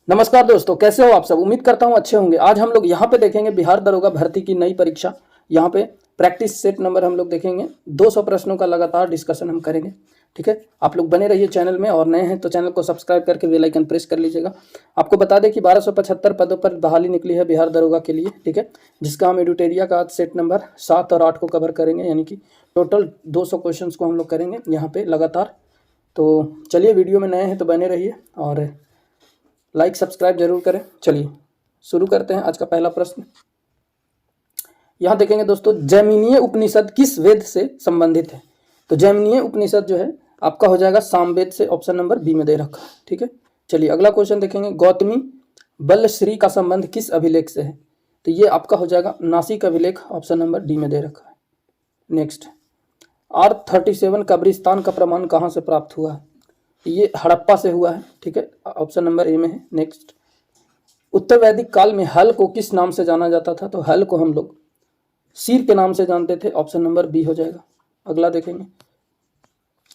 नमस्कार दोस्तों, कैसे हो आप सब। उम्मीद करता हूँ अच्छे होंगे। आज हम लोग यहाँ पे देखेंगे बिहार दरोगा भर्ती की नई परीक्षा। यहाँ पे प्रैक्टिस सेट नंबर हम लोग देखेंगे। 200 प्रश्नों का लगातार डिस्कशन हम करेंगे। ठीक है, आप लोग बने रहिए चैनल में, और नए हैं तो चैनल को सब्सक्राइब करके बेल आइकन प्रेस कर लीजिएगा। आपको बता दें कि 1275 पदों पर बहाली निकली है बिहार दरोगा के लिए। ठीक है, जिसका हम एडुटेरिया का आज सेट नंबर 7 और 8 को कवर करेंगे, यानी कि टोटल 200 क्वेश्चन को हम लोग करेंगे यहाँ पे लगातार। तो चलिए, वीडियो में नए हैं तो बने रहिए और लाइक सब्सक्राइब जरूर करें। चलिए शुरू करते हैं आज का पहला प्रश्न। यहाँ देखेंगे दोस्तों, जैमिनीय उपनिषद किस वेद से संबंधित है। तो जैमिनीय उपनिषद जो है आपका हो जाएगा सामवेद से। ऑप्शन नंबर बी में दे रखा है। ठीक है, चलिए अगला क्वेश्चन देखेंगे। गौतमी बलश्री का संबंध किस अभिलेख से है। तो ये आपका हो जाएगा नासिक अभिलेख। ऑप्शन नंबर डी में दे रखा है। नेक्स्ट, R37 कब्रिस्तान का प्रमाण कहाँ से प्राप्त हुआ है। ये हड़प्पा से हुआ है। ठीक है, ऑप्शन नंबर ए में है। नेक्स्ट, उत्तर वैदिक काल में हल को किस नाम से जाना जाता था। तो हल को हम लोग सिर के नाम से जानते थे। ऑप्शन नंबर बी हो जाएगा। अगला देखेंगे,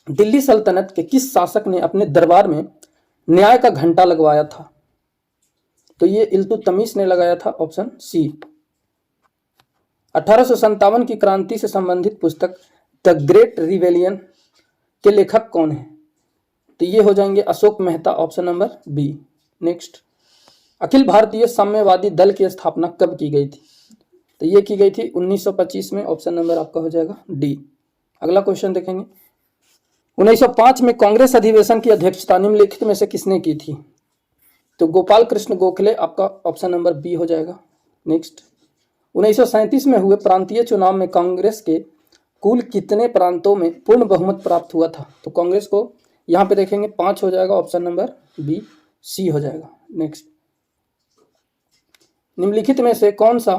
दिल्ली सल्तनत के किस शासक ने अपने दरबार में न्याय का घंटा लगवाया था। तो ये इल्तुतमिश ने लगाया था। Option C. 1857 की क्रांति से संबंधित पुस्तक द ग्रेट रिवेलियन के लेखक कौन है। तो ये हो जाएंगे Ashok Mehta. Option number B. Next, Akhil Bharatiya Samyavadi दल की स्थापना कब की गई थी। तो ये की गई थी 1925 में। ऑप्शन नंबर आपका हो जाएगा डी। अगला क्वेश्चन देखेंगे, 1905 में कांग्रेस अधिवेशन की अध्यक्षता निम्नलिखित में से किसने की थी। तो गोपाल कृष्ण गोखले। आपका ऑप्शन नंबर बी हो जाएगा। नेक्स्ट, 1937 में हुए प्रांतीय चुनाव में कांग्रेस के कुल कितने प्रांतों में पूर्ण बहुमत प्राप्त हुआ था। तो कांग्रेस को यहाँ पे देखेंगे 5 हो जाएगा। ऑप्शन नंबर बी सी हो जाएगा। नेक्स्ट, निम्नलिखित में से कौन सा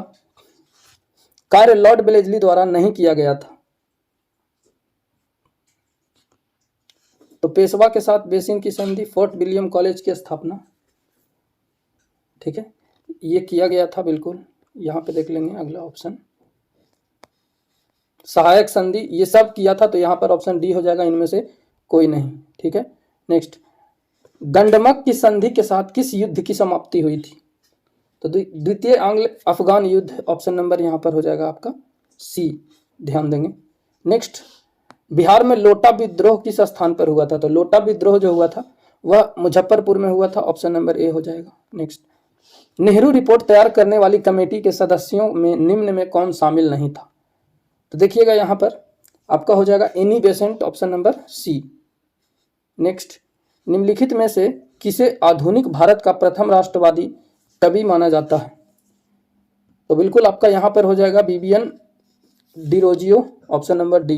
कार्य लॉर्ड ब्लेजली द्वारा नहीं किया गया था। तो पेशवा के साथ बेसिन की संधि, फोर्ट विलियम कॉलेज की स्थापना। ठीक है, ये किया गया था बिल्कुल। यहाँ पे देख लेंगे अगला ऑप्शन, सहायक संधि, ये सब किया था। तो यहाँ पर ऑप्शन डी हो जाएगा, इनमें से कोई नहीं। ठीक है, नेक्स्ट, गंडमक की संधि के साथ किस युद्ध की समाप्ति हुई थी। तो द्वितीय आंग्ल अफगान युद्ध। ऑप्शन नंबर यहाँ पर हो जाएगा आपका सी, ध्यान देंगे। नेक्स्ट, बिहार में लोटा विद्रोह किस स्थान पर हुआ था। तो लोटा विद्रोह जो हुआ था वह मुजफ्फरपुर में हुआ था। ऑप्शन नंबर ए हो जाएगा। नेक्स्ट, नेहरू रिपोर्ट तैयार करने वाली कमेटी के सदस्यों में निम्न में कौन शामिल नहीं था। तो देखिएगा यहाँ पर आपका हो जाएगा Annie Besant. Option number C. Next, निम्नलिखित में से किसे आधुनिक भारत का प्रथम राष्ट्रवादी कवि माना जाता है। तो बिल्कुल आपका यहाँ पर हो जाएगा BBN Derozio. Option number D.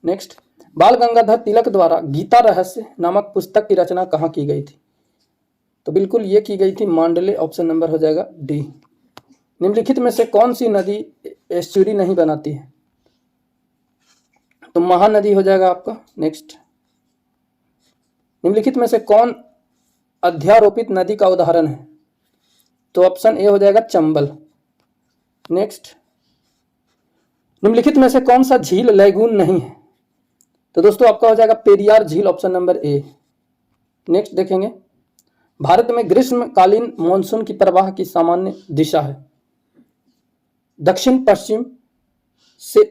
Next, बाल गंगाधर तिलक द्वारा गीता रहस्य नामक पुस्तक की रचना कहाँ की गई थी। तो बिल्कुल ये की गई थी मांडले। ऑप्शन नंबर हो जाएगा डी। निम्नलिखित में से कौन सी नदी एस्चुरी नहीं बनाती है। तो महानदी हो जाएगा आपका। नेक्स्ट, निम्नलिखित में से कौन अध्यारोपित नदी का उदाहरण है। तो ऑप्शन ए हो जाएगा चंबल। नेक्स्ट, निम्नलिखित में से कौन सा झील लैगून नहीं है। तो दोस्तों आपका हो जाएगा पेरियार झील। Option number A. नेक्स्ट देखेंगे, भारत में ग्रीष्मकालीन मानसून की प्रवाह की सामान्य दिशा है। दक्षिण पश्चिम से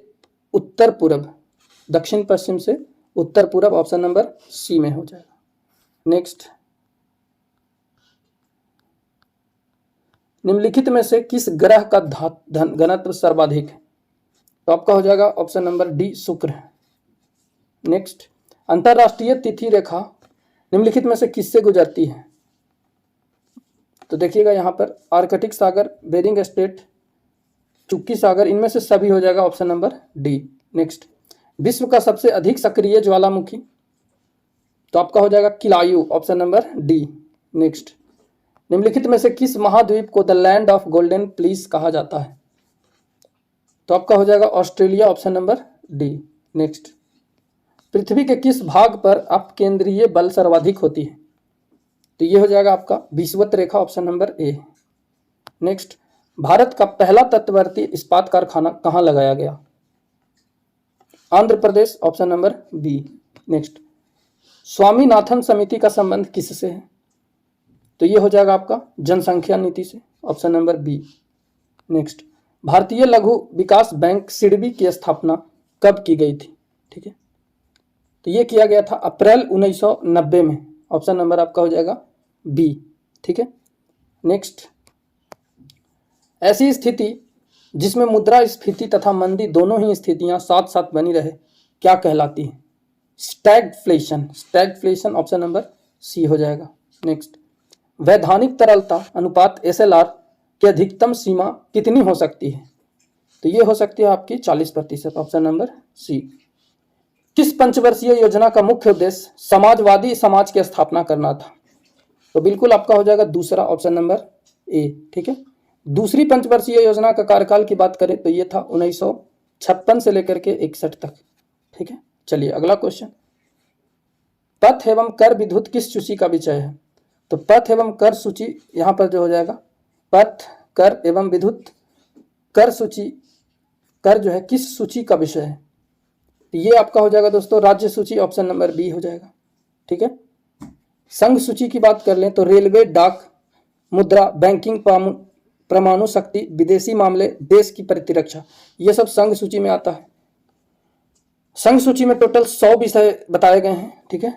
उत्तर पूर्व। दक्षिण पश्चिम से उत्तर पूर्व। ऑप्शन नंबर सी में हो जाएगा। नेक्स्ट, निम्नलिखित में से किस ग्रह का घनत्व सर्वाधिक है। तो आपका हो जाएगा ऑप्शन नंबर डी शुक्र है। नेक्स्ट, अंतरराष्ट्रीय तिथि रेखा निम्नलिखित में से किससे गुजरती है। तो देखिएगा यहाँ पर आर्कटिक सागर, बेरिंग स्ट्रेट, चुक्की सागर, इनमें से सभी हो जाएगा। Option number D. नेक्स्ट, विश्व का सबसे अधिक सक्रिय ज्वालामुखी। तो आपका हो जाएगा Kilauea. Option number D. Next, निम्नलिखित में से किस महाद्वीप को the land of golden fleece कहा जाता है। तो आपका हो जाएगा Australia. Option number D. Next, पृथ्वी के किस भाग पर अपकेंद्रीय बल सर्वाधिक होती है। तो ये हो जाएगा आपका विषुवत रेखा। Option number A. Next, Bharat का पहला तटवर्ती इस्पात कारखाना कहाँ लगाया गया। Andhra Pradesh. Option number B. Next, Swaminathan समिति का संबंध किससे है। तो ये हो जाएगा आपका जनसंख्या नीति से, ऑप्शन नंबर बी। नेक्स्ट, भारतीय लघु विकास बैंक सिडबी की स्थापना कब की गई थी? ठीक है, तो ये किया गया था अप्रैल 1990 में, ऑप्शन नंबर आपका हो जाएगा बी। ठीक है, नेक्स्ट, ऐसी स्थिति जिसमें मुद्रास्फीति तथा मंदी दोनों ही स्थितियां साथ साथ बनी रहे क्या कहलाती है? Stagflation. Stagflation option number C हो जाएगा। नेक्स्ट, वैधानिक तरलता अनुपात SLR की अधिकतम सीमा कितनी हो सकती है? तो ये हो सकती है आपकी 40%, ऑप्शन नंबर सी। किस पंचवर्षीय योजना का मुख्य उद्देश्य समाजवादी समाज की स्थापना करना था? तो बिल्कुल आपका हो जाएगा दूसरा, ऑप्शन नंबर ए। ठीक है, दूसरी पंचवर्षीय योजना का कार्यकाल की बात करें तो ये था 1956 से लेकर के 61 तक। ठीक है, चलिए अगला क्वेश्चन, पथ एवं कर विद्युत किस सूची का विषय है? तो पथ एवं कर सूची यहाँ पर जो हो जाएगा, पथ कर एवं विद्युत कर सूची, कर जो है किस सूची का विषय है? तो ये आपका हो जाएगा दोस्तों राज्य सूची, ऑप्शन नंबर बी हो जाएगा। ठीक है, संघ सूची की बात कर लें तो रेलवे, डाक, मुद्रा, बैंकिंग, परमाणु शक्ति, विदेशी मामले, देश की प्रतिरक्षा, ये सब संघ सूची में आता है। संघ सूची में टोटल 100 विषय बताए गए हैं। ठीक है,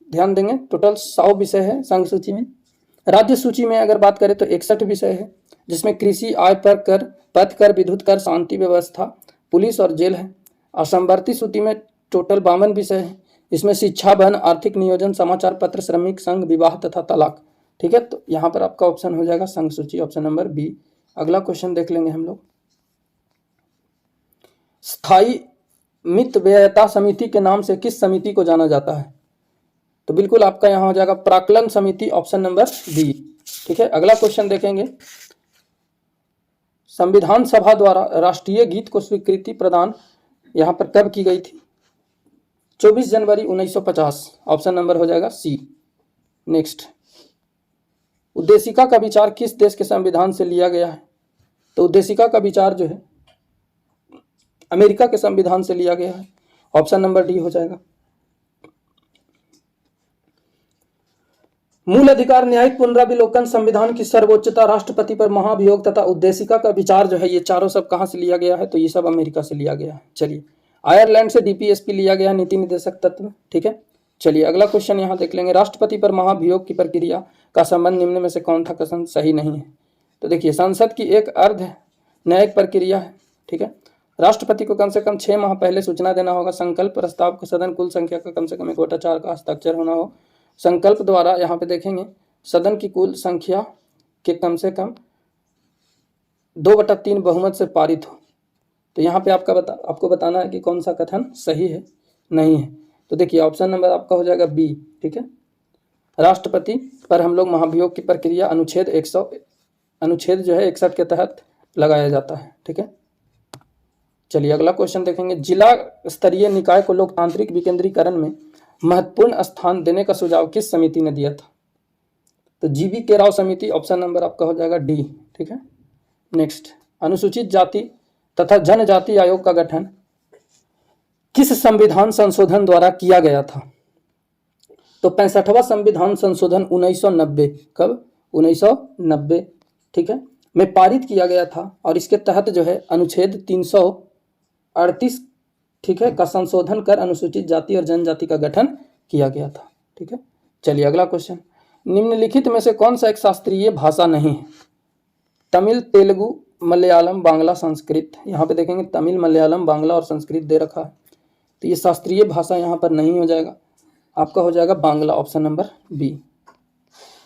ध्यान देंगे, टोटल 100 विषय है संघ सूची में। राज्य सूची में अगर बात करें तो 61 विषय है, जिसमें कृषि, आय पर कर, पथ कर, विद्युत कर, शांति व्यवस्था, पुलिस और जेल है। असमवर्ती सूची में टोटल 52 विषय है, इसमें शिक्षा, वन, आर्थिक नियोजन, समाचार पत्र, श्रमिक संघ, विवाह तथा तलाक। ठीक है, तो यहाँ पर आपका ऑप्शन हो जाएगा संघ सूची, ऑप्शन नंबर बी। अगला क्वेश्चन देख लेंगे हम लोग, स्थायी मित व्ययता समिति के नाम से किस समिति को जाना जाता है? तो बिल्कुल आपका यहाँ हो जाएगा प्राक्कलन समिति, ऑप्शन नंबर बी। ठीक है, अगला क्वेश्चन देखेंगे, संविधान सभा द्वारा राष्ट्रीय गीत को स्वीकृति प्रदान यहाँ पर कब की गई थी? 24 जनवरी 1950, ऑप्शन नंबर हो जाएगा सी। नेक्स्ट, उद्देशिका का विचार किस देश के संविधान से लिया गया है? तो उद्देशिका का विचार जो है अमेरिका के संविधान से लिया गया है, ऑप्शन नंबर डी हो जाएगा। मूल अधिकार, न्यायिक पुनराविलोकन, संविधान की सर्वोच्चता, राष्ट्रपति पर महाभियोग तथा उद्देशिका का विचार जो है, ये चारों सब कहाँ से लिया गया है? तो ये सब अमेरिका से लिया गया है। चलिए, आयरलैंड से DPSP लिया गया, नीति निर्देशक तत्व। ठीक है, चलिए अगला क्वेश्चन यहाँ देख लेंगे, राष्ट्रपति पर महाभियोग की प्रक्रिया का संबंध निम्न में से कौन था कथन सही नहीं है? तो देखिए, संसद की एक अर्ध न्यायिक प्रक्रिया है। ठीक है, राष्ट्रपति को कम से कम 6 माह पहले सूचना देना होगा, संकल्प प्रस्ताव को सदन कुल संख्या का कम से कम 1/4 का हस्ताक्षर होना हो, संकल्प द्वारा यहाँ पे देखेंगे सदन की कुल संख्या के कम से कम 2/3 बहुमत से पारित हो। तो यहाँ पे आपको बताना है कि कौन सा कथन सही है, नहीं है। तो देखिए, ऑप्शन नंबर आपका हो जाएगा बी। ठीक है, राष्ट्रपति पर हम लोग महाभियोग की प्रक्रिया अनुच्छेद जो है 61 के तहत लगाया जाता है। ठीक है, चलिए अगला क्वेश्चन देखेंगे, जिला स्तरीय निकाय को लोकतांत्रिक विकेंद्रीकरण में महत्वपूर्ण स्थान देने का सुझाव किस समिति ने दिया था? तो GV के राव समिति, ऑप्शन नंबर आपका हो जाएगा डी। ठीक है, नेक्स्ट, अनुसूचित जाति तथा जनजाति आयोग का गठन किस संविधान संशोधन द्वारा किया गया था? तो 65वां संविधान संशोधन 1990, कब? 1990, ठीक है, में पारित किया गया था, और इसके तहत जो है अनुच्छेद 338, ठीक है, का संशोधन कर अनुसूचित जाति और जनजाति का गठन किया गया था। ठीक है, चलिए अगला क्वेश्चन, निम्नलिखित में से कौन सा एक शास्त्रीय भाषा नहीं है? तमिल, तेलुगु, मलयालम, बांग्ला, संस्कृत। यहाँ पे देखेंगे तमिल, मलयालम, बांग्ला और संस्कृत दे रखा है, तो ये शास्त्रीय भाषा यहाँ पर नहीं हो जाएगा, आपका हो जाएगा Bangla, option number B.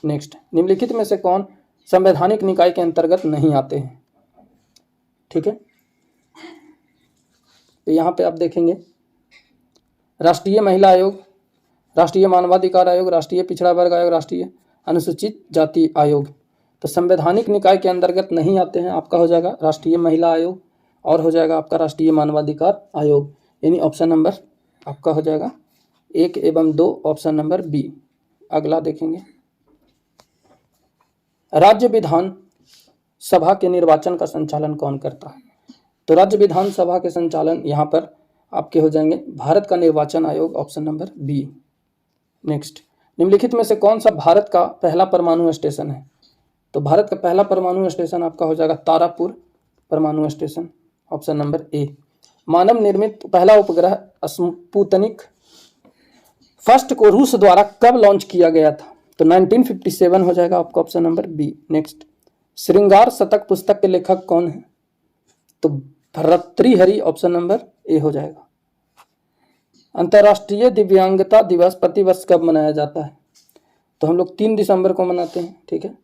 Next, निम्नलिखित में से कौन संवैधानिक निकाय के अंतर्गत नहीं आते हैं? ठीक है, तो यहाँ पे आप देखेंगे राष्ट्रीय महिला आयोग, राष्ट्रीय मानवाधिकार आयोग, राष्ट्रीय पिछड़ा वर्ग आयोग, राष्ट्रीय अनुसूचित जाति आयोग। तो संवैधानिक निकाय के अंतर्गत नहीं आते हैं, आपका हो जाएगा राष्ट्रीय महिला आयोग और हो जाएगा आपका राष्ट्रीय मानवाधिकार आयोग, यानी ऑप्शन नंबर आपका हो जाएगा 1 एवं 2, ऑप्शन नंबर बी। अगला देखेंगे, राज्य विधान सभा के निर्वाचन का संचालन कौन करता है? तो राज्य विधान सभा के संचालन यहाँ पर आपके हो जाएंगे भारत का निर्वाचन आयोग, ऑप्शन नंबर बी। नेक्स्ट, निम्नलिखित में से कौन सा भारत का पहला परमाणु स्टेशन है? तो भारत का पहला परमाणु स्टेशन आपका हो जाएगा तारापुर परमाणु स्टेशन, ऑप्शन नंबर ए। मानव निर्मित पहला उपग्रह स्पुतनिक फर्स्ट को रूस द्वारा कब लॉन्च किया गया था? तो 1957 हो जाएगा आपका ऑप्शन नंबर बी। नेक्स्ट, श्रृंगार शतक पुस्तक के लेखक कौन है? तो भर्तृहरि, ऑप्शन नंबर ए हो जाएगा। अंतर्राष्ट्रीय दिव्यांगता दिवस प्रतिवर्ष कब मनाया जाता है? तो हम लोग 3 दिसंबर को मनाते हैं, ठीक है।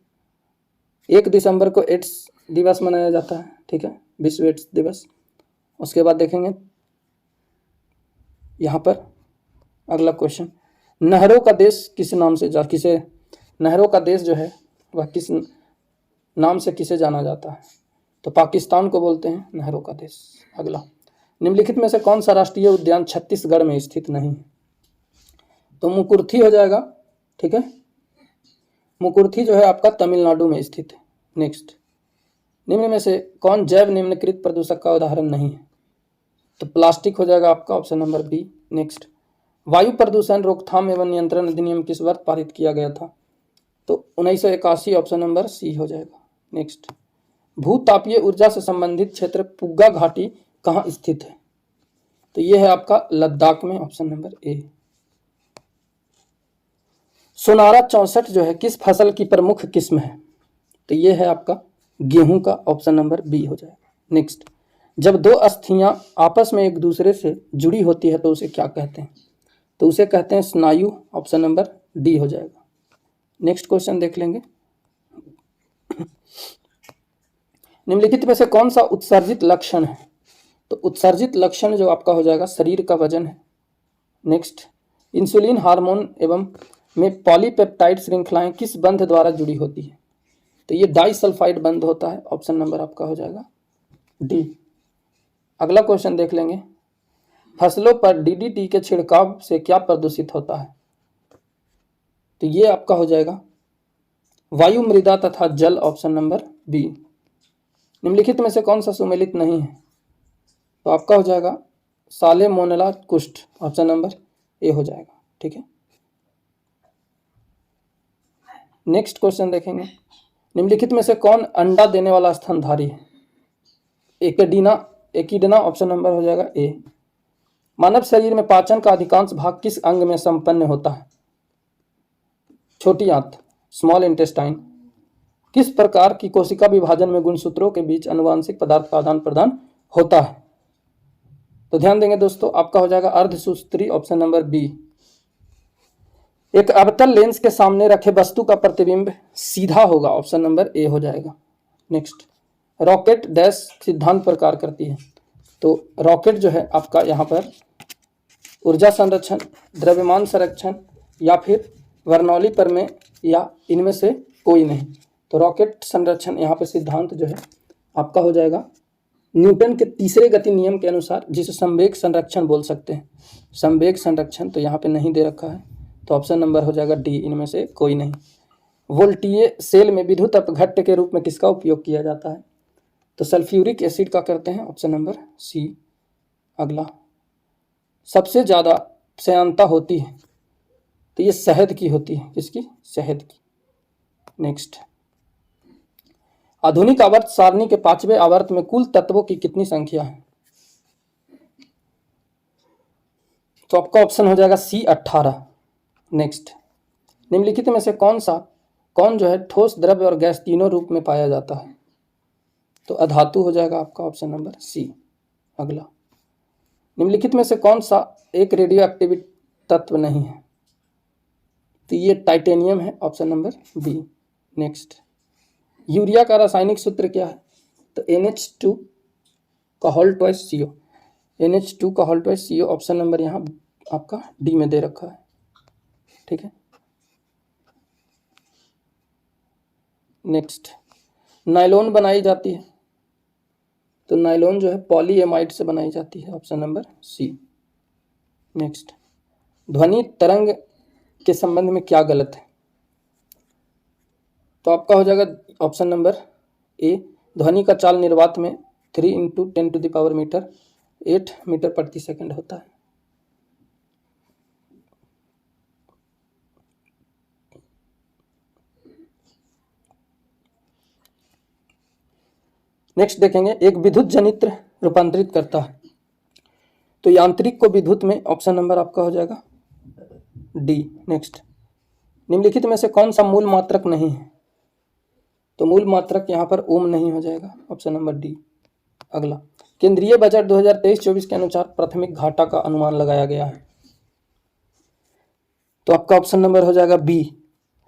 1 दिसंबर को एड्स दिवस मनाया जाता है, ठीक है, विश्व एड्स दिवस। उसके बाद देखेंगे यहाँ पर अगला क्वेश्चन, नहरों का देश किस नाम से नहरों का देश जो है वह किस नाम से किसे जाना जाता है? तो पाकिस्तान को बोलते हैं नहरों का देश। अगला, निम्नलिखित में से कौन सा राष्ट्रीय उद्यान छत्तीसगढ़ में स्थित नहीं है? तो मुकुर्थी हो जाएगा, ठीक है। मुकुर्थी जो है आपका तमिलनाडु में स्थित है। नेक्स्ट, निम्न में से कौन जैव निम्नकृत प्रदूषक का उदाहरण नहीं है? तो प्लास्टिक हो जाएगा आपका ऑप्शन नंबर बी। नेक्स्ट, वायु प्रदूषण रोकथाम एवं नियंत्रण अधिनियम किस वर्ष पारित किया गया था? तो 1981, ऑप्शन नंबर सी हो जाएगा। नेक्स्ट, भूतापीय ऊर्जा से संबंधित क्षेत्र पुग्गा घाटी कहाँ स्थित है? तो यह है आपका लद्दाख में, ऑप्शन नंबर ए। सोनारा 64 जो है किस फसल की प्रमुख किस्म है? तो यह है आपका गेहूं का, ऑप्शन नंबर बी हो जाएगा। नेक्स्ट, जब 2 अस्थियां आपस में एक दूसरे से जुड़ी होती है तो उसे क्या कहते हैं? तो उसे कहते हैं स्नायु, ऑप्शन नंबर डी हो जाएगा। नेक्स्ट क्वेश्चन देख लेंगे, निम्नलिखित में से कौन सा उत्सर्जित लक्षण है? तो उत्सर्जित लक्षण जो आपका हो जाएगा शरीर का वजन है। नेक्स्ट, इंसुलिन हार्मोन एवं में पॉलीपेप्टाइड श्रृंखलाएं किस बंध द्वारा जुड़ी होती है? तो ये डाइसल्फाइड बंध होता है, ऑप्शन नंबर आपका हो जाएगा डी। अगला क्वेश्चन देख लेंगे, फसलों पर डीडीटी के छिड़काव से क्या प्रदूषित होता है? तो ये आपका हो जाएगा वायु, मृदा तथा जल, ऑप्शन नंबर बी। निम्नलिखित में से कौन सा सुमेलित नहीं है? तो आपका हो जाएगा सालेमोनेला कुष्ठ, ऑप्शन नंबर ए हो जाएगा, ठीक है। नेक्स्ट क्वेश्चन देखेंगे, निम्नलिखित में से कौन अंडा देने वाला स्तनधारी है? एकिडना, ऑप्शन नंबर हो जाएगा ए। मानव शरीर में पाचन का अधिकांश भाग किस अंग में संपन्न होता है? छोटी आंत, स्मॉल इंटेस्टाइन। किस प्रकार की कोशिका विभाजन में गुणसूत्रों के बीच आनुवांशिक पदार्थ का आदान प्रदान होता है? तो ध्यान देंगे दोस्तों, आपका हो जाएगा अर्धसूत्री, ऑप्शन नंबर बी। एक अवतल लेंस के सामने रखे वस्तु का प्रतिबिंब सीधा होगा, ऑप्शन नंबर ए हो जाएगा। नेक्स्ट, रॉकेट डैश सिद्धांत पर कार्य करती है? तो रॉकेट जो है आपका यहाँ पर ऊर्जा संरक्षण, द्रव्यमान संरक्षण या फिर बर्नौली प्रमेय या इनमें से कोई नहीं। तो रॉकेट संरक्षण यहाँ पे सिद्धांत जो है आपका हो जाएगा न्यूटन के तीसरे गति नियम के अनुसार, जिसे संवेग संरक्षण बोल सकते हैं। संवेग संरक्षण तो यहाँ पे नहीं दे रखा है, तो ऑप्शन नंबर हो जाएगा डी, इनमें से कोई नहीं। वोल्टीय सेल में विद्युत अपघट्ट के रूप में किसका उपयोग किया जाता है? तो सल्फ्यूरिक एसिड का करते हैं, ऑप्शन नंबर सी। अगला, सबसे ज़्यादा श्यानता होती है? तो ये शहद की होती है, किसकी? शहद की। नेक्स्ट, आधुनिक आवर्त सारणी के 5वें आवर्त में कुल तत्वों की कितनी संख्या है? तो आपका ऑप्शन हो जाएगा सी, 18। नेक्स्ट, निम्नलिखित में से कौन जो है ठोस, द्रव्य और गैस तीनों रूप में पाया जाता है? तो अधातु हो जाएगा आपका, ऑप्शन नंबर सी। अगला, निम्नलिखित में से कौन सा एक रेडियो एक्टिव तत्व नहीं है? तो ये टाइटेनियम है, option number B. Next, urea का रासायनिक सूत्र क्या है? तो NH2 का होल ट्वाइस CO, NH2 का whole twice CO, option number यहाँ आपका डी में दे रखा है, ठीक है। नेक्स्ट, नायलॉन बनाई जाती है? तो नायलॉन जो है पॉलीएमाइड से बनाई जाती है, ऑप्शन नंबर सी। नेक्स्ट, ध्वनि तरंग के संबंध में क्या गलत है? तो आपका हो जाएगा ऑप्शन नंबर ए, ध्वनि का चाल निर्वात में 3 × 10⁻⁸ 8 मीटर प्रति सेकंड होता है। नेक्स्ट देखेंगे, एक विद्युत जनित्र रूपांतरित करता है। तो यांत्रिक को विद्युत में ऑप्शन नंबर आपका हो जाएगा डी। नेक्स्ट, निम्नलिखित में से कौन सा मूल मात्रक नहीं है? तो मूल मात्रक यहाँ पर ओम नहीं हो जाएगा, ऑप्शन नंबर डी। अगला, केंद्रीय बजट 2023-24 के अनुसार प्राथमिक घाटा का अनुमान लगाया गया है। तो आपका ऑप्शन नंबर हो जाएगा बी।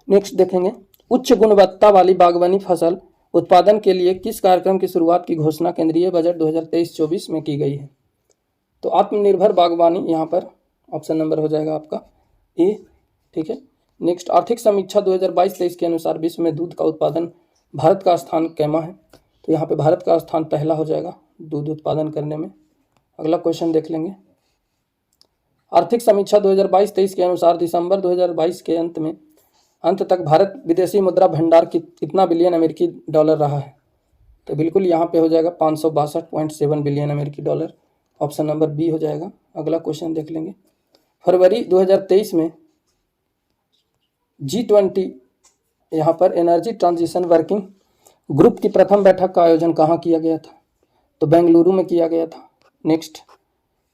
नेक्स्ट देखेंगे, उच्च गुणवत्ता वाली बागवानी फसल उत्पादन के लिए किस कार्यक्रम की शुरुआत की घोषणा केंद्रीय बजट 2023-24 में की गई है? तो आत्मनिर्भर बागवानी यहाँ पर ऑप्शन नंबर हो जाएगा आपका ए। ठीक है। नेक्स्ट, आर्थिक समीक्षा 2022-23 के अनुसार विश्व में दूध का उत्पादन भारत का स्थान कैमा है? तो यहाँ पे भारत का स्थान पहला हो जाएगा दूध उत्पादन करने में। अगला क्वेश्चन देख लेंगे, आर्थिक समीक्षा 2022-23 के अनुसार दिसंबर 2022 के अंत तक भारत विदेशी मुद्रा भंडार कितना बिलियन अमेरिकी डॉलर रहा है? तो बिल्कुल यहाँ पे हो जाएगा 562.7 बिलियन अमेरिकी डॉलर, ऑप्शन नंबर बी हो जाएगा। अगला क्वेश्चन देख लेंगे, फरवरी 2023 में G20 यहाँ पर एनर्जी ट्रांजिशन वर्किंग ग्रुप की प्रथम बैठक का आयोजन कहाँ किया गया था? तो बेंगलुरु में किया गया था। नेक्स्ट,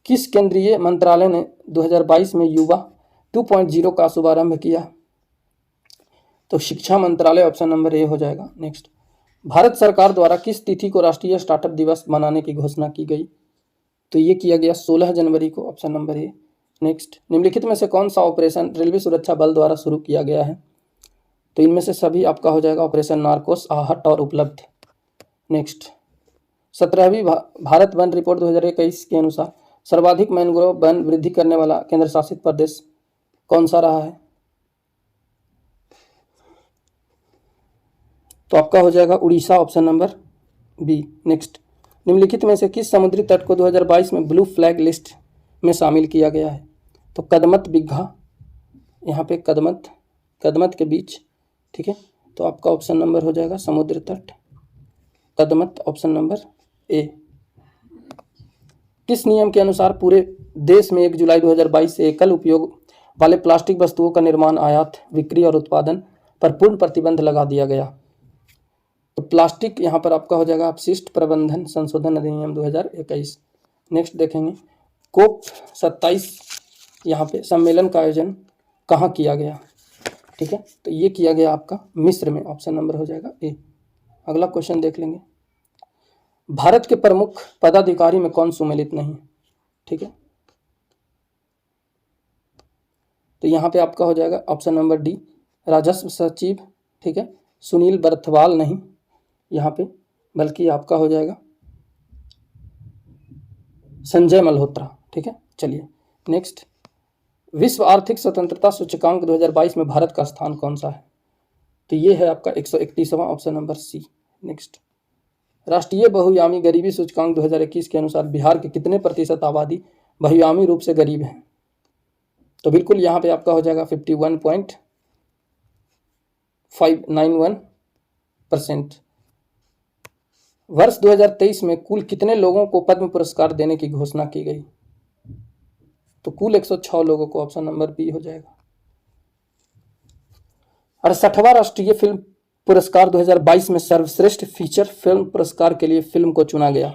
किस केंद्रीय मंत्रालय ने 2022 में युवा 2.0 का शुभारंभ किया? तो शिक्षा मंत्रालय, ऑप्शन नंबर ए हो जाएगा। नेक्स्ट, भारत सरकार द्वारा किस तिथि को राष्ट्रीय स्टार्टअप दिवस मनाने की घोषणा की गई? तो ये किया गया 16 जनवरी को, ऑप्शन नंबर ए। नेक्स्ट, निम्नलिखित में से कौन सा ऑपरेशन रेलवे सुरक्षा बल द्वारा शुरू किया गया है? तो इनमें से सभी आपका हो जाएगा ऑपरेशन नार्कोस, आहट और उपलब्ध। नेक्स्ट, 17वीं भारत वन रिपोर्ट 2021 के अनुसार सर्वाधिक मैंग्रोव वन वृद्धि करने वाला केंद्र शासित प्रदेश कौन सा रहा है? तो आपका हो जाएगा Orissa, option number B. Next, निम्नलिखित में से किस समुद्री तट को 2022 में ब्लू फ्लैग लिस्ट में शामिल किया गया है? तो कदमत बिघा, यहाँ पे कदमत के बीच। ठीक है, तो आपका ऑप्शन नंबर हो जाएगा समुद्र तट कदमत, ऑप्शन नंबर ए। किस नियम के अनुसार पूरे देश में 1 जुलाई 2022 से एकल उपयोग वाले प्लास्टिक वस्तुओं का निर्माण, आयात, बिक्री और उत्पादन पर पूर्ण प्रतिबंध लगा दिया गया? तो प्लास्टिक यहाँ पर आपका हो जाएगा अपशिष्ट प्रबंधन संशोधन अधिनियम 2021। नेक्स्ट देखेंगे, कोप 27 यहाँ पे सम्मेलन का आयोजन कहाँ किया गया? ठीक है, तो ये किया गया आपका मिस्र में, ऑप्शन नंबर हो जाएगा ए। अगला क्वेश्चन देख लेंगे, भारत के प्रमुख पदाधिकारी में कौन सम्मिलित नहीं है? ठीक है, तो यहाँ पे आपका हो जाएगा ऑप्शन नंबर डी, राजस्व सचिव। ठीक है, सुनील बर्थवाल नहीं यहाँ पे, बल्कि आपका हो जाएगा संजय मल्होत्रा। ठीक है, चलिए नेक्स्ट, विश्व आर्थिक स्वतंत्रता सूचकांक 2022 में भारत का स्थान कौन सा है? तो ये है आपका 131वां, ऑप्शन नंबर सी। नेक्स्ट, राष्ट्रीय बहुआयामी गरीबी सूचकांक 2021 के अनुसार बिहार के कितने प्रतिशत आबादी बहुआयामी रूप से गरीब है? तो बिल्कुल यहाँ पे आपका हो जाएगा 51.591%। वर्ष 2023 में कुल कितने लोगों को पद्म पुरस्कार देने की घोषणा की गई? तो कुल 106 लोगों को, ऑप्शन नंबर बी हो जाएगा। 68वां राष्ट्रीय फिल्म पुरस्कार 2022 में सर्वश्रेष्ठ फीचर फिल्म पुरस्कार के लिए फिल्म को चुना गया।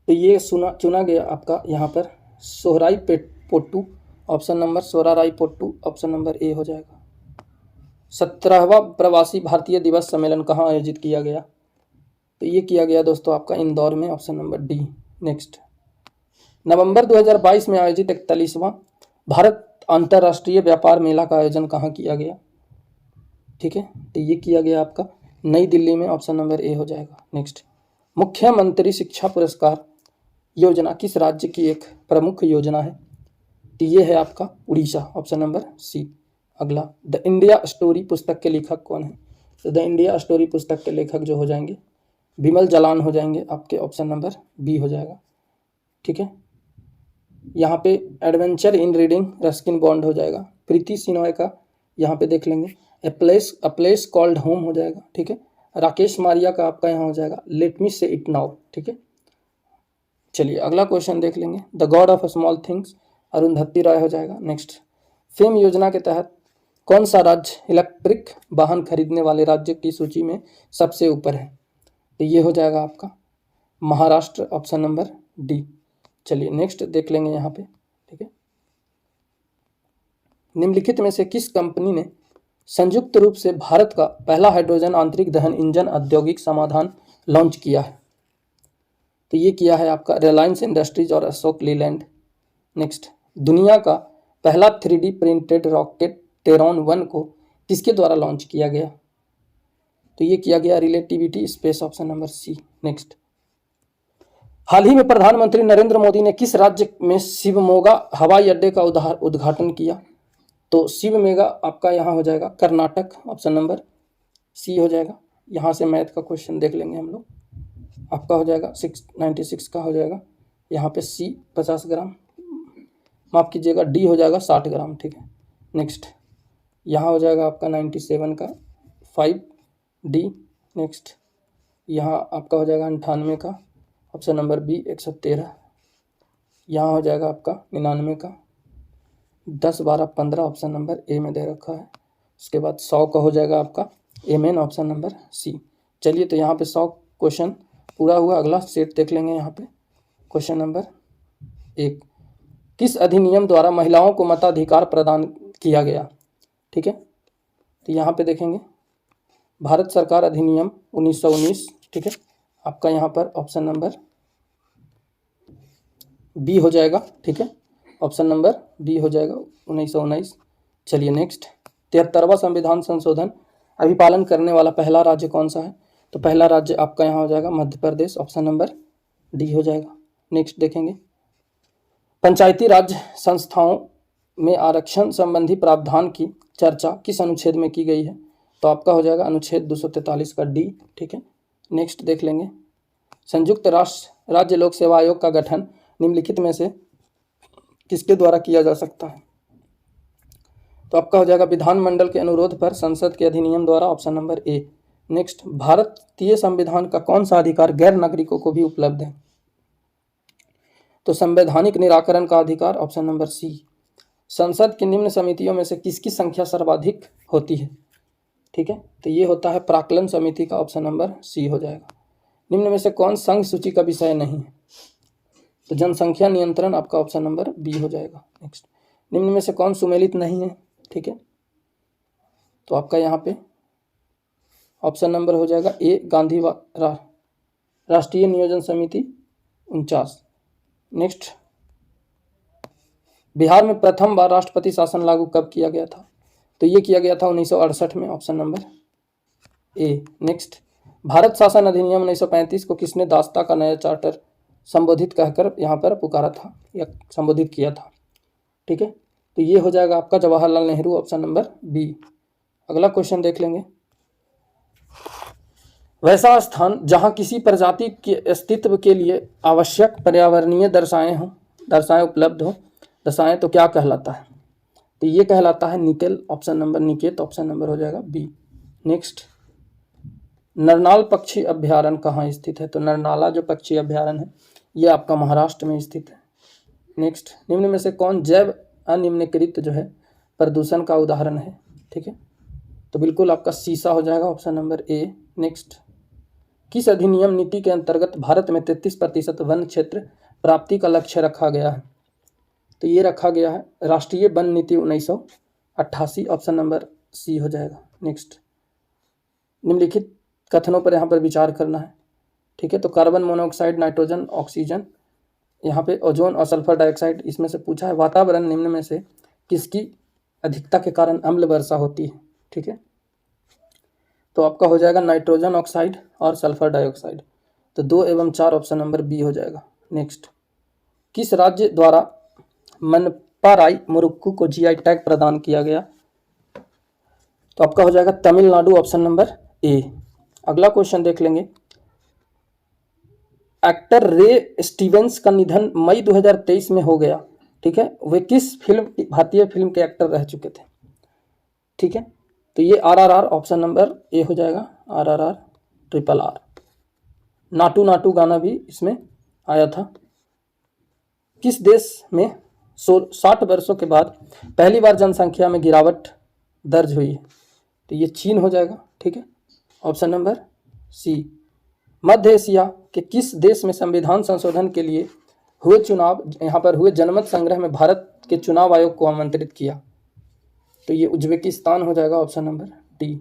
तो ये चुना गया आपका यहाँ पर Sohrai Pottu, option number Sohrai Pottu, option number A हो जाएगा। 17वां प्रवासी भारतीय दिवस सम्मेलन कहाँ आयोजित किया गया? तो ये किया गया दोस्तों आपका इंदौर में, ऑप्शन नंबर डी। नेक्स्ट, नवंबर 2022 में आयोजित 41वां भारत अंतर्राष्ट्रीय व्यापार मेला का आयोजन कहाँ किया गया? ठीक है, तो ये किया गया आपका नई दिल्ली में, ऑप्शन नंबर ए हो जाएगा। नेक्स्ट, मुख्यमंत्री शिक्षा पुरस्कार योजना किस राज्य की एक प्रमुख योजना है? तो ये है आपका उड़ीसा, ऑप्शन नंबर सी। अगला, द इंडिया स्टोरी पुस्तक के लेखक कौन है? तो द इंडिया स्टोरी पुस्तक के लेखक जो हो जाएंगे विमल जालान हो जाएंगे आपके, ऑप्शन नंबर बी हो जाएगा। ठीक है, यहाँ पे adventure in reading Ruskin bond हो जाएगा। प्रीति सिनॉय का यहाँ पे देख लेंगे ए प्लेस कॉल्ड होम हो जाएगा। ठीक है, राकेश मारिया का आपका यहाँ हो जाएगा लेट मी से इट नाउ। ठीक है, चलिए अगला क्वेश्चन देख लेंगे, the God of Small Things Arundhati Roy हो जाएगा। नेक्स्ट, फेम योजना के तहत कौन सा राज्य इलेक्ट्रिक वाहन खरीदने वाले राज्य की सूची में सबसे ऊपर है? तो ये हो जाएगा आपका महाराष्ट्र, ऑप्शन नंबर डी। चलिए नेक्स्ट देख लेंगे यहाँ पे, ठीक है। निम्नलिखित में से किस कंपनी ने संयुक्त रूप से भारत का पहला हाइड्रोजन आंतरिक दहन इंजन औद्योगिक समाधान लॉन्च किया है? तो ये किया है आपका रिलायंस इंडस्ट्रीज और अशोक लीलैंड। नेक्स्ट, दुनिया का पहला 3D प्रिंटेड रॉकेट टेरॉन 1 को किसके द्वारा लॉन्च किया गया? तो ये किया गया relativity space, option number C. Next, हाल ही में प्रधानमंत्री नरेंद्र मोदी ने किस राज्य में शिवमोगा हवाई अड्डे का उद्घाटन किया? तो शिवमोगा आपका यहाँ हो जाएगा कर्नाटक, ऑप्शन नंबर सी हो जाएगा। यहाँ से मैथ का क्वेश्चन देख लेंगे हम लोग, आपका हो जाएगा 696 का हो जाएगा यहाँ पे सी 50 ग्राम, माफ़ कीजिएगा डी हो जाएगा 60 ग्राम, ठीक है। नेक्स्ट, यहाँ हो जाएगा आपका 97 का 5 डी। नेक्स्ट, यहाँ आपका हो जाएगा 98 का, ऑप्शन नंबर बी 113। यहाँ हो जाएगा आपका 99 का 10 12 15, ऑप्शन नंबर ए में दे रखा है। उसके बाद 100 का हो जाएगा आपका M N, option number C. चलिए तो यहाँ पे 100 क्वेश्चन पूरा हुआ। अगला सेट देख लेंगे यहाँ पे, क्वेश्चन नंबर 1, किस अधिनियम द्वारा महिलाओं को मताधिकार प्रदान किया गया? ठीक है, तो यहाँ पे देखेंगे भारत सरकार अधिनियम 1919, ठीक है। आपका यहाँ पर ऑप्शन नंबर बी हो जाएगा, ठीक है, ऑप्शन नंबर बी हो जाएगा 1919। चलिए नेक्स्ट, 73वां संविधान संशोधन अभी पालन करने वाला पहला राज्य कौन सा है? तो पहला राज्य आपका यहाँ हो जाएगा Madhya Pradesh, option number D हो जाएगा। नेक्स्ट देखेंगे, पंचायती राज संस्थाओं में आरक्षण संबंधी प्रावधान की चर्चा किस अनुच्छेद में की गई है? तो आपका हो जाएगा अनुच्छेद 243 का डी, ठीक है। नेक्स्ट देख लेंगे, संयुक्त राष्ट्र राज्य लोक सेवा आयोग का गठन निम्नलिखित में से किसके द्वारा किया जा सकता है? तो आपका हो जाएगा विधानमंडल के अनुरोध पर संसद के अधिनियम द्वारा, ऑप्शन नंबर ए। नेक्स्ट, भारतीय संविधान का कौन सा अधिकार गैर नागरिकों को भी उपलब्ध है? तो संवैधानिक निराकरण का अधिकार, ऑप्शन नंबर सी। संसद की निम्न समितियों में से किसकी संख्या सर्वाधिक होती है? ठीक है, तो ये होता है प्राक्कलन समिति का, ऑप्शन नंबर सी हो जाएगा। निम्न में से कौन संघ सूची का विषय नहीं है? तो जनसंख्या नियंत्रण, आपका ऑप्शन नंबर बी हो जाएगा। नेक्स्ट, निम्न में से कौन सुमेलित नहीं है? ठीक है, तो आपका यहाँ पे ऑप्शन नंबर हो जाएगा ए, गांधी राष्ट्रीय नियोजन समिति 49। नेक्स्ट, बिहार में प्रथम बार राष्ट्रपति शासन लागू कब किया गया था? तो ये किया गया था 1968 में, option number A. Next, Bharat शासन अधिनियम 1935 को किसने दासता का नया चार्टर संबोधित कहकर यहाँ पर पुकारा था या संबोधित किया था? ठीक है, तो ये हो जाएगा आपका Jawaharlal Nehru, option number B. अगला क्वेश्चन देख लेंगे, वैसा स्थान जहाँ किसी प्रजाति के अस्तित्व के लिए आवश्यक पर्यावरणीय दशाएं उपलब्ध हो, दशाएं तो क्या कहलाता है? तो ये कहलाता है निकेल, ऑप्शन नंबर निकेत, ऑप्शन नंबर हो जाएगा बी। नेक्स्ट, नरनाल पक्षी अभ्यारण्य कहाँ स्थित है? तो नरनाला जो पक्षी अभ्यारण्य है ये आपका महाराष्ट्र में स्थित है। नेक्स्ट, निम्न में से कौन जैव अनिम्नीकृत जो है प्रदूषण का उदाहरण है? ठीक है, तो बिल्कुल आपका शीशा हो जाएगा, ऑप्शन नंबर ए। नेक्स्ट, किस अधिनियम नीति के अंतर्गत भारत में 33% वन क्षेत्र प्राप्ति का लक्ष्य रखा गया है? तो ये रखा गया है राष्ट्रीय वन नीति 1988, ऑप्शन नंबर सी हो जाएगा। नेक्स्ट, निम्नलिखित कथनों पर यहाँ पर विचार करना है। ठीक है, तो कार्बन मोनोऑक्साइड, नाइट्रोजन, ऑक्सीजन, यहाँ पे ओजोन और सल्फर डाइऑक्साइड इसमें से पूछा है। वातावरण निम्न में से किसकी अधिकता के कारण अम्ल वर्षा होती है? ठीक है, तो आपका हो जाएगा नाइट्रोजन ऑक्साइड और सल्फर डाइऑक्साइड, तो 2 एवं 4 ऑप्शन नंबर बी हो जाएगा। नेक्स्ट, किस राज्य द्वारा मनपाराई मुरुक्कू को जीआई टैग प्रदान किया गया? तो आपका हो जाएगा तमिलनाडु, ऑप्शन नंबर ए। अगला क्वेश्चन देख लेंगे, एक्टर रे स्टीवेंस का निधन मई 2023 में हो गया। ठीक है, वे किस भारतीय फिल्म के एक्टर रह चुके थे? ठीक है, तो ये RRR, ऑप्शन नंबर ए हो जाएगा, RRR RRR। नाटू नाटू गाना भी इसमें आया था। किस देश में 60 वर्षों के बाद पहली बार जनसंख्या में गिरावट दर्ज हुई है? तो ये चीन हो जाएगा। ठीक है, ऑप्शन नंबर सी। मध्य एशिया के किस देश में संविधान संशोधन के लिए हुए चुनाव, यहाँ पर हुए जनमत संग्रह में भारत के चुनाव आयोग को आमंत्रित किया? तो ये उज्बेकिस्तान हो जाएगा, ऑप्शन नंबर डी।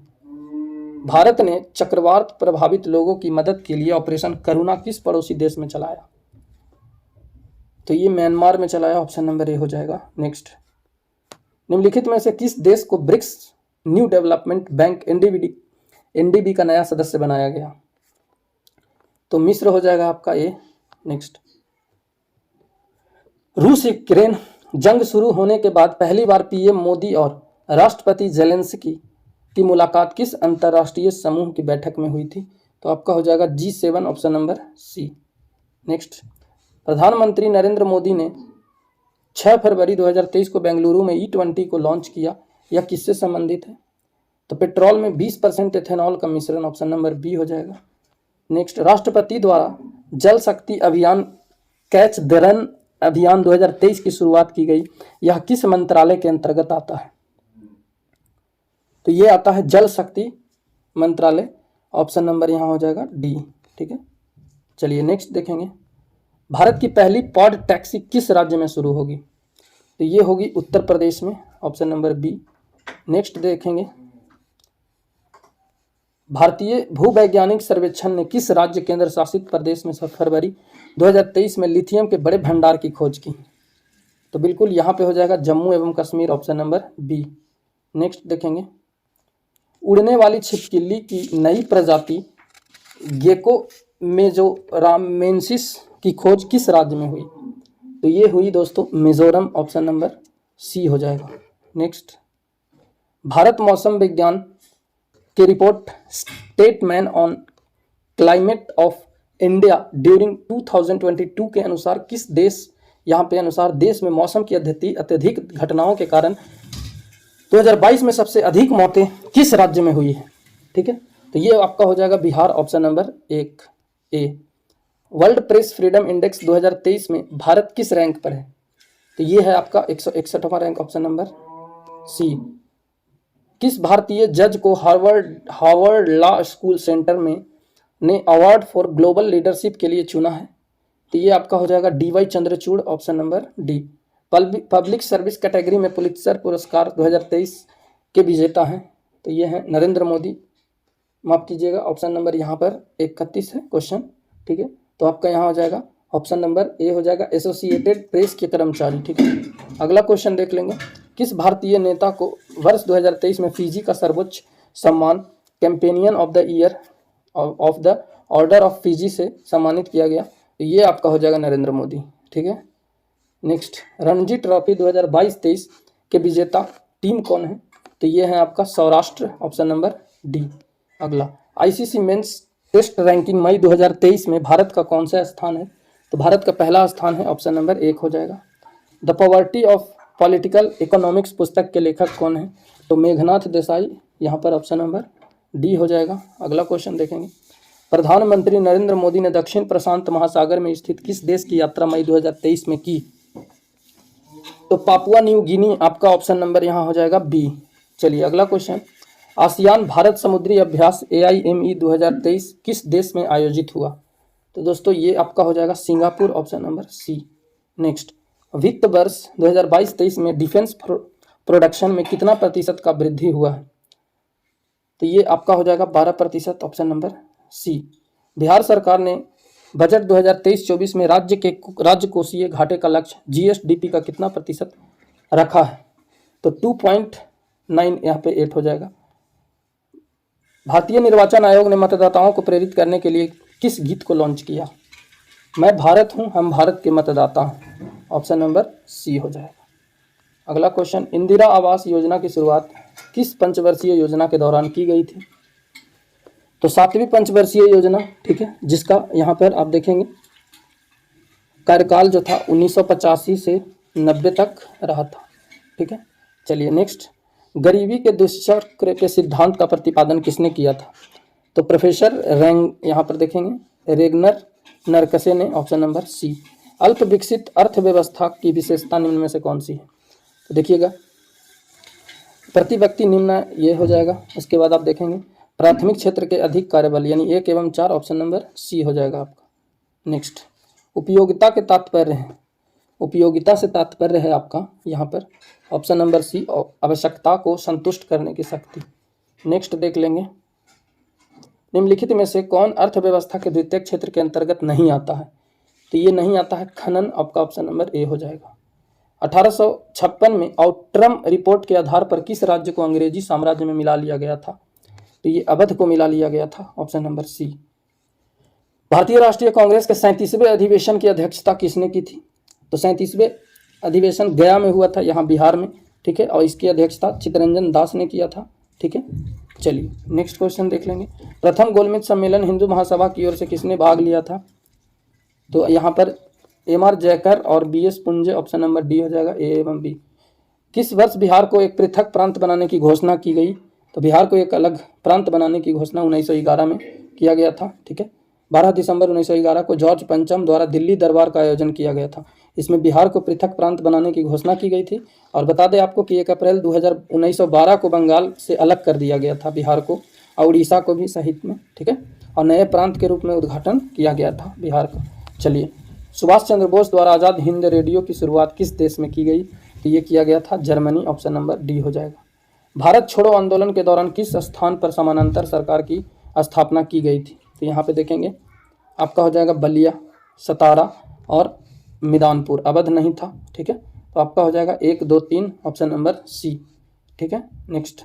भारत ने चक्रवात प्रभावित लोगों की मदद के लिए ऑपरेशन करुणा किस पड़ोसी देश में चलाया? तो ये म्यांमार में चलाया, ऑप्शन नंबर ए हो जाएगा। नेक्स्ट, निम्नलिखित में से किस देश को BRICS New Development Bank NDB का नया सदस्य बनाया गया? तो मिस्र हो जाएगा आपका ए। नेक्स्ट, रूस यूक्रेन जंग शुरू होने के बाद पहली बार पीएम मोदी और राष्ट्रपति जेलेंस्की की मुलाकात किस अंतर्राष्ट्रीय समूह की बैठक में हुई थी? तो आपका हो जाएगा G7, option number C. Next, प्रधानमंत्री नरेंद्र मोदी ने 6 फरवरी 2023 को बेंगलुरु में E20 को लॉन्च किया, यह किससे संबंधित है? तो पेट्रोल में 20% एथेनॉल का मिश्रण, ऑप्शन नंबर बी हो जाएगा। नेक्स्ट, राष्ट्रपति द्वारा जल शक्ति अभियान कैच द रन अभियान 2023 की शुरुआत की गई, यह किस मंत्रालय के अंतर्गत आता है? तो ये आता है जल शक्ति मंत्रालय, ऑप्शन नंबर यहाँ हो जाएगा डी। ठीक है, चलिए नेक्स्ट देखेंगे, भारत की पहली पॉड टैक्सी किस राज्य में शुरू होगी? तो ये होगी उत्तर प्रदेश में, ऑप्शन नंबर बी। नेक्स्ट देखेंगे, भारतीय भूवैज्ञानिक सर्वेक्षण ने किस राज्य केंद्र शासित प्रदेश में फरवरी 2023 में लिथियम के बड़े भंडार की खोज की? तो बिल्कुल यहाँ पे हो जाएगा जम्मू एवं Kashmir, option number B. Next देखेंगे, उड़ने वाली छिपकली की नई प्रजाति गेको मेजोरामेंसिस की खोज किस राज्य में हुई? तो ये हुई दोस्तों मिजोरम, ऑप्शन नंबर सी हो जाएगा। नेक्स्ट, भारत मौसम विज्ञान की report statement on climate of India during 2022 के अनुसार किस देश, यहाँ पे अनुसार देश में मौसम की अत्यधिक घटनाओं के कारण 2022 में सबसे अधिक मौतें किस राज्य में हुई है? ठीक है, तो ये आपका हो जाएगा बिहार, ऑप्शन नंबर 1 ए। वर्ल्ड प्रेस फ्रीडम इंडेक्स 2023 में भारत किस रैंक पर है? तो ये है आपका 161वां रैंक, ऑप्शन नंबर सी। किस भारतीय जज को हार्वर्ड लॉ स्कूल सेंटर में ने अवार्ड फॉर ग्लोबल लीडरशिप के लिए चुना है? तो ये आपका हो जाएगा DY Chandrachud, option number D. Public service category में पुलित्जर पुरस्कार 2023 के विजेता हैं, तो ये हैं नरेंद्र मोदी, माफ कीजिएगा, ऑप्शन नंबर यहाँ पर 31 है क्वेश्चन। ठीक है, तो आपका यहाँ हो जाएगा ऑप्शन नंबर ए हो जाएगा, एसोसिएटेड प्रेस के कर्मचारी। ठीक है, अगला क्वेश्चन देख लेंगे, किस भारतीय नेता को वर्ष 2023 में फिजी का सर्वोच्च सम्मान companion of the year of the order of Fiji से सम्मानित किया गया? तो ये आपका हो जाएगा नरेंद्र मोदी। ठीक है, नेक्स्ट, रणजी ट्रॉफी 2022-23 के विजेता टीम कौन है? तो ये है आपका सौराष्ट्र, ऑप्शन नंबर डी। अगला, ICC मेंस टेस्ट रैंकिंग मई 2023 में भारत का कौन सा स्थान है? तो भारत का पहला स्थान है, ऑप्शन नंबर 1 हो जाएगा। The poverty of political economics पुस्तक के लेखक कौन है? तो मेघनाथ देसाई, यहाँ पर ऑप्शन नंबर डी हो जाएगा। अगला क्वेश्चन देखेंगे, प्रधानमंत्री नरेंद्र मोदी ने दक्षिण प्रशांत महासागर में स्थित किस देश की यात्रा मई 2023 में की? तो पापुआ न्यू गिनी, आपका ऑप्शन नंबर यहाँ हो जाएगा बी। चलिए अगला क्वेश्चन, आसियान भारत समुद्री अभ्यास AIME 2023 किस देश में आयोजित हुआ? तो दोस्तों ये आपका हो जाएगा Singapore, option number C. Next, वित्त वर्ष 2022-23 में डिफेंस प्रोडक्शन में कितना प्रतिशत का वृद्धि हुआ है? तो ये आपका हो जाएगा 12%, ऑप्शन नंबर सी। बिहार सरकार ने बजट 2023-24 में राज्य कोषीय घाटे का लक्ष्य GSDP का कितना प्रतिशत रखा है? तो 2.9, यहाँ पे 8 हो जाएगा। भारतीय निर्वाचन आयोग ने मतदाताओं को प्रेरित करने के लिए किस गीत को लॉन्च किया? मैं भारत हूँ, हम भारत के मतदाता हैं, ऑप्शन नंबर सी हो जाएगा। अगला क्वेश्चन, इंदिरा आवास योजना की शुरुआत किस पंचवर्षीय योजना के दौरान की गई थी? तो 7वीं पंचवर्षीय योजना। ठीक है, जिसका यहाँ पर आप देखेंगे कार्यकाल जो था 1985 से 90 तक रहा था। ठीक है, चलिए नेक्स्ट, गरीबी के दुष्चक्र के सिद्धांत का प्रतिपादन किसने किया था? तो प्रोफेसर यहाँ पर देखेंगे रेगनर नरकसे ने, ऑप्शन नंबर सी। अल्प विकसित अर्थव्यवस्था की विशेषता निम्न में से कौन सी है? तो देखिएगा, प्रति व्यक्ति निम्न ये हो जाएगा। उसके बाद आप देखेंगे प्राथमिक क्षेत्र के अधिक कार्यबल यानी 1 एवं 4 ऑप्शन नंबर सी हो जाएगा आपका। नेक्स्ट, उपयोगिता के तात्पर्य है, उपयोगिता से तात्पर्य है आपका यहाँ पर ऑप्शन नंबर सी, आवश्यकता को संतुष्ट करने की शक्ति। नेक्स्ट देख लेंगे, निम्नलिखित में से कौन अर्थव्यवस्था के द्वितीय क्षेत्र के अंतर्गत नहीं आता है? तो ये नहीं आता है खनन, आपका ऑप्शन नंबर ए हो जाएगा। 1856 में आउट्रम रिपोर्ट के आधार पर किस राज्य को अंग्रेजी साम्राज्य में मिला लिया गया था? तो ये अवध को मिला लिया गया था, ऑप्शन नंबर सी। भारतीय राष्ट्रीय कांग्रेस के 37वें अधिवेशन की अध्यक्षता किसने की थी? तो 37वें अधिवेशन गया में हुआ था, यहाँ बिहार में, ठीक है, और इसकी अध्यक्षता चित्तरंजन दास ने किया था, ठीक है। चलिए नेक्स्ट क्वेश्चन देख लेंगे, प्रथम गोलमेज सम्मेलन हिंदू महासभा की ओर से किसने भाग लिया था? तो यहाँ पर एम.आर. जयकर और बी.एस. पुंजे, ऑप्शन नंबर डी हो जाएगा, ए एवं बी। किस वर्ष बिहार को एक पृथक प्रांत बनाने की घोषणा की गई? तो बिहार को एक अलग प्रांत बनाने की घोषणा 1911 में किया गया था, ठीक है। 12 दिसंबर 1911 को जॉर्ज पंचम द्वारा दिल्ली दरबार का आयोजन किया गया था। इसमें बिहार को पृथक प्रांत बनाने की घोषणा की गई थी। और बता दें आपको कि 1 अप्रैल 1912 को बंगाल से अलग कर दिया गया था बिहार को, और उड़ीसा को भी सहित में, ठीक है, और नए प्रांत के रूप में उद्घाटन किया गया था बिहार का। चलिए, सुभाष चंद्र बोस द्वारा आज़ाद हिंद रेडियो की शुरुआत किस देश में की गई? तो ये किया गया था जर्मनी, ऑप्शन नंबर डी हो जाएगा। भारत छोड़ो आंदोलन के दौरान किस स्थान पर समानांतर सरकार की स्थापना की गई थी? तो यहाँ पे देखेंगे आपका हो जाएगा बलिया, सतारा और मिदानपुर, अवध नहीं था, ठीक है। तो आपका हो जाएगा 1, 2, 3, ऑप्शन नंबर सी, ठीक है। नेक्स्ट,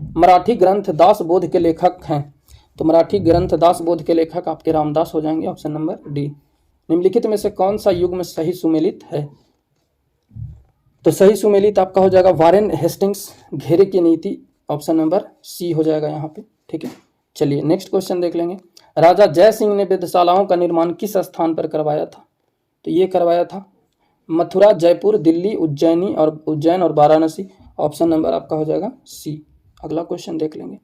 मराठी ग्रंथ दासबोध के लेखक हैं? तो मराठी ग्रंथ दासबोध के लेखक आपके रामदास हो जाएंगे, ऑप्शन नंबर डी। निम्नलिखित में से कौन सा युग में सही सुमेलित है? तो सही सुमेलित आपका हो जाएगा वारेन हेस्टिंग्स, घेरे की नीति, ऑप्शन नंबर सी हो जाएगा यहाँ पे, ठीक है। चलिए नेक्स्ट क्वेश्चन देख लेंगे, राजा जय सिंह ने वेधशालाओं का निर्माण किस स्थान पर करवाया था? तो ये करवाया था मथुरा, जयपुर, दिल्ली, उज्जैन और वाराणसी, ऑप्शन नंबर आपका हो जाएगा सी। अगला क्वेश्चन देख लेंगे,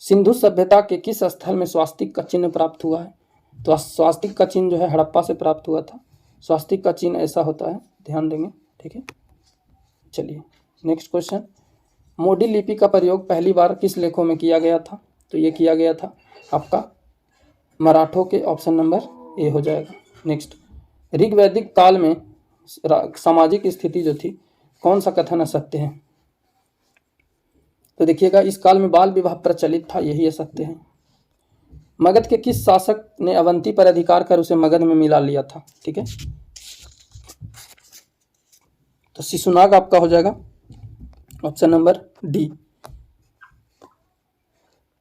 सिंधु सभ्यता के किस स्थल में स्वास्तिक का चिन्ह प्राप्त हुआ है? तो स्वास्तिक का चिन्ह जो है हड़प्पा से प्राप्त हुआ था। स्वास्तिक का चिन्ह ऐसा होता है, ध्यान देंगे, ठीक है। चलिए नेक्स्ट क्वेश्चन, मोडी लिपि का प्रयोग पहली बार किस लेखों में किया गया था? तो ये किया गया था आपका मराठों के, ऑप्शन नंबर ए हो जाएगा। नेक्स्ट, ऋग्वैदिक काल में सामाजिक स्थिति जो थी, कौन सा कथन असत्य है? तो देखिएगा, इस काल में बाल विवाह प्रचलित था, यही असत्य है। मगध के किस शासक ने अवंती पर अधिकार कर उसे मगध में मिला लिया था? ठीक है, तो शिशुनाग आपका हो जाएगा, option number D.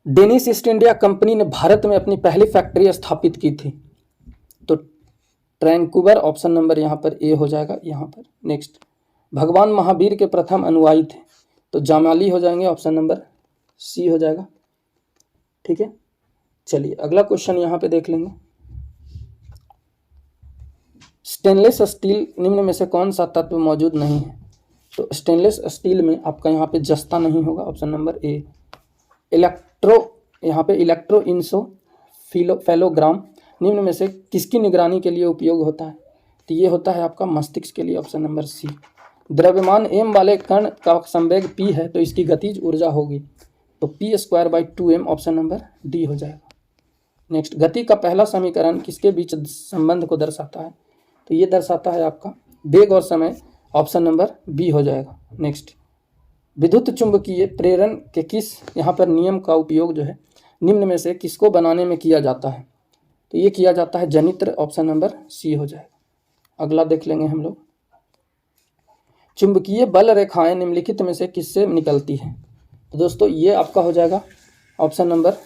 Danish east India company ने भारत में अपनी पहली फैक्ट्री स्थापित की थी, तो ट्रैंकूवर, ऑप्शन नंबर यहाँ पर ए हो जाएगा यहाँ पर। नेक्स्ट, भगवान महावीर के प्रथम अनुयायी थे, तो जामाली हो जाएंगे, ऑप्शन नंबर सी हो जाएगा। ठीक है, चलिए अगला क्वेश्चन यहाँ पे देख लेंगे, स्टेनलेस स्टील निम्न में से कौन सा तत्व मौजूद नहीं है? तो स्टेनलेस स्टील में आपका यहाँ पे जस्ता नहीं होगा, ऑप्शन नंबर ए। यहाँ पे इलेक्ट्रो इंसोफेलोग्राम निम्न में से किसकी निगरानी के लिए उपयोग होता है? तो ये होता है आपका मस्तिष्क के लिए, ऑप्शन नंबर सी। द्रव्यमान m वाले कण का संवेग p है, तो इसकी गतिज ऊर्जा होगी तो p²/2m, ऑप्शन नंबर डी हो जाएगा। नेक्स्ट, गति का पहला समीकरण किसके बीच संबंध को दर्शाता है? तो ये दर्शाता है आपका वेग और समय, ऑप्शन नंबर बी हो जाएगा। नेक्स्ट, विद्युत चुंबकीय प्रेरण के किस यहाँ पर नियम का उपयोग जो है निम्न में से किसको बनाने में किया जाता है? तो ये किया जाता है जनित्र, ऑप्शन नंबर सी हो जाएगा। अगला देख लेंगे हम लोग, चुंबकीय बल रेखाएं निम्नलिखित में से किससे निकलती हैं? तो दोस्तों ये आपका हो जाएगा ऑप्शन नंबर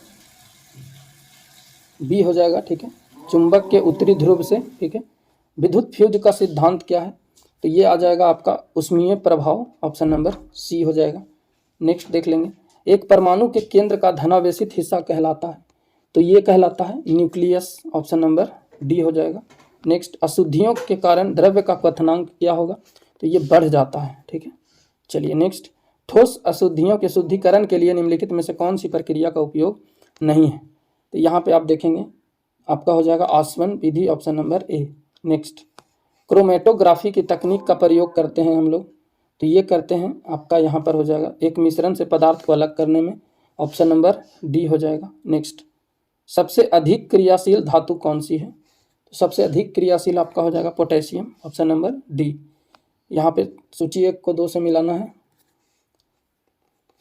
बी हो जाएगा। ठीक है, चुंबक के उत्तरी ध्रुव से। ठीक है, विद्युत फ्यूज का सिद्धांत क्या है? तो ये आ जाएगा आपका उष्मीय प्रभाव, ऑप्शन नंबर सी हो जाएगा। नेक्स्ट देख लेंगे, एक परमाणु के केंद्र का धनावेशित हिस्सा कहलाता है, तो ये कहलाता है न्यूक्लियस, ऑप्शन नंबर डी हो जाएगा। नेक्स्ट, अशुद्धियों के कारण द्रव्य का क्वथनांक क्या होगा? तो ये बढ़ जाता है। ठीक है, चलिए नेक्स्ट, ठोस अशुद्धियों के शुद्धिकरण के लिए निम्नलिखित में से कौन सी प्रक्रिया का उपयोग नहीं है? तो यहाँ पे आप देखेंगे आपका हो जाएगा आसवन विधि, option number A. Next, chromatography की तकनीक का प्रयोग करते हैं हम लोग, तो ये करते हैं आपका यहाँ पर हो जाएगा एक मिश्रण से पदार्थ को अलग करने में, ऑप्शन नंबर डी हो जाएगा। नेक्स्ट, सबसे अधिक क्रियाशील धातु कौन सी है? तो सबसे अधिक क्रियाशील आपका हो जाएगा पोटेशियम, ऑप्शन नंबर डी। यहाँ पे सूची 1 को 2 से मिलाना है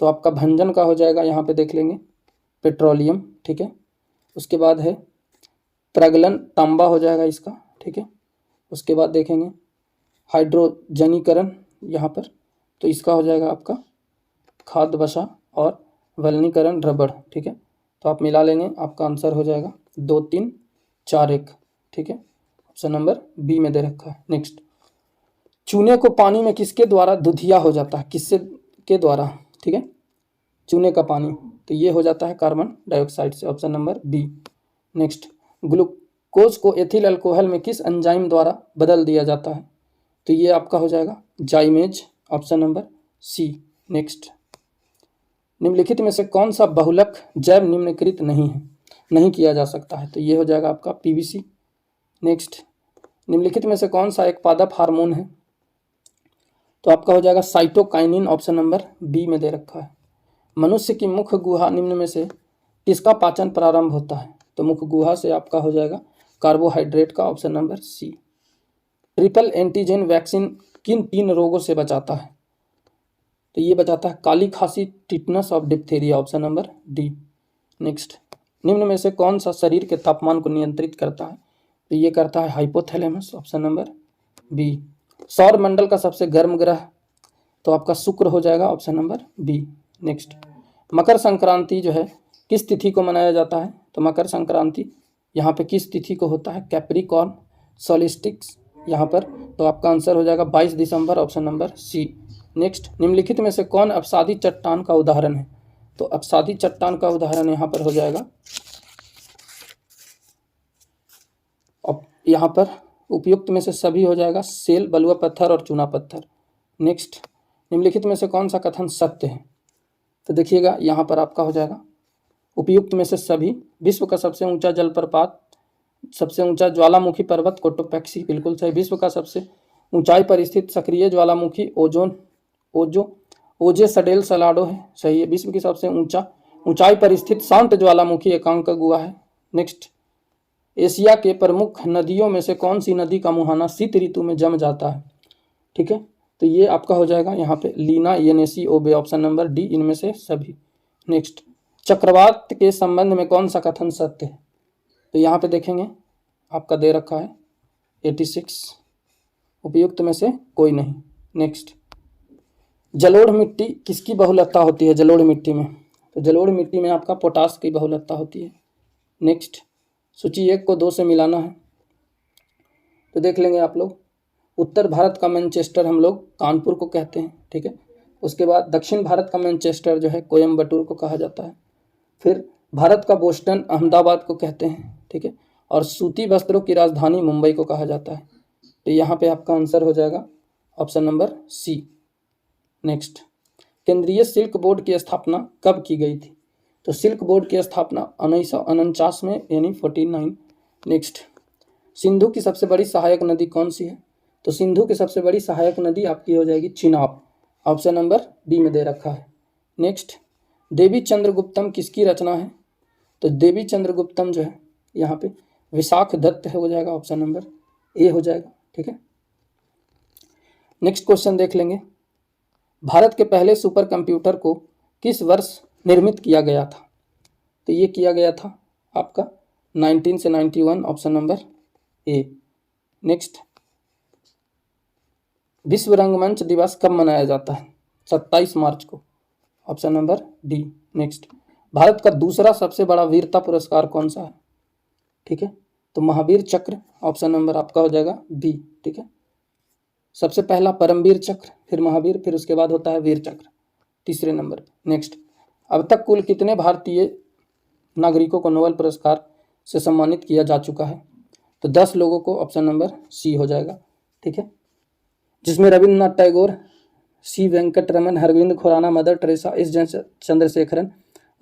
तो आपका भंजन का हो जाएगा, यहाँ पे देख लेंगे पेट्रोलियम, ठीक है। उसके बाद है प्रगलन, तांबा हो जाएगा इसका, ठीक है। उसके बाद देखेंगे हाइड्रोजनीकरण यहाँ पर, तो इसका हो जाएगा आपका खाद्य वसा और वल्नीकरण रबड़, ठीक है। तो आप मिला लेंगे, आपका आंसर हो जाएगा 2 3 4 1, ठीक है। ऑप्शन नंबर बी में दे रखा है। नेक्स्ट, चूने को पानी में किसके द्वारा दुधिया हो जाता है? किससे के द्वारा, ठीक है, चूने का पानी, तो ये हो जाता है कार्बन डाइऑक्साइड से, option number B. Next, glucose को एथिल अल्कोहल में किस एंजाइम द्वारा बदल दिया जाता है? तो ये आपका हो जाएगा zymase, option number C. Next, निम्नलिखित में से कौन सा बहुलक जैव निम्नकृत नहीं किया जा सकता है? तो ये हो जाएगा आपका पीवीसी। नेक्स्ट, निम्नलिखित में से कौन सा एक पादप हार्मोन है? तो आपका हो जाएगा साइटोकाइनिन, ऑप्शन नंबर बी में दे रखा है। मनुष्य की मुख्य गुहा निम्न में से किसका पाचन प्रारंभ होता है? तो मुख्य गुहा से आपका हो जाएगा कार्बोहाइड्रेट का, option number C. Triple antigen vaccine किन 3 रोगों से बचाता है? तो ये बचाता है काली खांसी, टिटनस और diphtheria, option number D. Next, निम्न में से कौन सा शरीर के तापमान को नियंत्रित करता है? तो ये करता है हाइपोथैलेमस, ऑप्शन नंबर बी। सौर मंडल का सबसे गर्म ग्रह तो आपका शुक्र हो जाएगा, option number B. Next, Makar Sankranti जो है किस तिथि को मनाया जाता है? तो मकर संक्रांति यहाँ पे किस तिथि को होता है? कैप्रिकॉर्न सोलिस्टिक्स यहाँ पर, तो आपका आंसर हो जाएगा 22 दिसंबर, ऑप्शन नंबर सी। नेक्स्ट, निम्नलिखित में से कौन अपसादी चट्टान का उदाहरण है? तो अपसादी चट्टान का उदाहरण यहाँ पर हो जाएगा, यहाँ पर उपयुक्त में से सभी हो जाएगा सेल, बलुआ पत्थर और चूना पत्थर। नेक्स्ट, निम्नलिखित में से कौन सा कथन सत्य है? तो देखिएगा यहाँ पर आपका हो जाएगा उपयुक्त में से सभी। विश्व का सबसे ऊंचा जलप्रपात, सबसे ऊंचा ज्वालामुखी पर्वत कोटोपैक्सी, बिल्कुल सही। विश्व का सबसे ऊंचाई पर स्थित सक्रिय ज्वालामुखी ओजे सडेल सलाडो है, सही है। विश्व की सबसे ऊंचाई पर स्थित शांत ज्वालामुखी एकांकागुआ है। नेक्स्ट, एशिया के प्रमुख नदियों में से कौन सी नदी का मुहाना शीत ऋतु में जम जाता है? ठीक है, तो ये आपका हो जाएगा यहाँ पे लीना, येनेसी, ओबे, ऑप्शन नंबर डी, इनमें से सभी। नेक्स्ट, चक्रवात के संबंध में कौन सा कथन सत्य है? तो यहाँ पे देखेंगे आपका दे रखा है 86, उपयुक्त में से कोई नहीं। नेक्स्ट, जलोढ़ मिट्टी किसकी बहुलकता होती है? जलोढ़ मिट्टी में, तो जलोढ़ मिट्टी में आपका पोटास की बहुलकता होती है। नेक्स्ट, सूची 1 को 2 से मिलाना है तो देख लेंगे आप लोग। उत्तर भारत का मैनचेस्टर हम लोग कानपुर को कहते हैं, ठीक है। उसके बाद दक्षिण भारत का मैनचेस्टर जो है कोयम्बटूर को कहा जाता है। फिर भारत का बोस्टन अहमदाबाद को कहते हैं, ठीक है। और सूती वस्त्रों की राजधानी मुंबई को कहा जाता है। तो यहाँ पे आपका आंसर हो जाएगा ऑप्शन नंबर सी। नेक्स्ट, केंद्रीय सिल्क बोर्ड की स्थापना कब की गई थी? तो सिल्क बोर्ड की स्थापना 1949 में, यानी 49। नेक्स्ट, सिंधु की सबसे बड़ी सहायक नदी कौन सी है? तो सिंधु की सबसे बड़ी सहायक नदी आपकी हो जाएगी चिनाब, ऑप्शन नंबर बी में दे रखा है। नेक्स्ट, देवी चंद्रगुप्तम किसकी रचना है? तो देवी चंद्रगुप्तम जो है यहाँ पे विशाख दत्त हो जाएगा, ऑप्शन नंबर ए हो जाएगा, ठीक है। नेक्स्ट क्वेश्चन देख लेंगे, भारत के पहले सुपर कंप्यूटर को किस वर्ष निर्मित किया गया था? तो ये किया गया था आपका 19 से 91, ऑप्शन नंबर ए। नेक्स्ट, विश्व रंगमंच दिवस कब मनाया जाता है? 27 मार्च को, option number D. Next, Bharat का दूसरा सबसे बड़ा वीरता पुरस्कार कौन सा है? ठीक है, तो महावीर चक्र, ऑप्शन नंबर आपका हो जाएगा बी, ठीक है। सबसे पहला परमवीर चक्र, फिर महावीर, फिर उसके बाद होता है वीर चक्र तीसरे नंबर पर। नेक्स्ट, अब तक कुल कितने भारतीय नागरिकों को नोबेल पुरस्कार से सम्मानित किया जा चुका है? तो 10 लोगों को, ऑप्शन नंबर सी हो जाएगा, ठीक है। जिसमें Rabindranath Tagore, C Venkataraman, Arvind Khurana, Mother Teresa, S Chandrasekharan,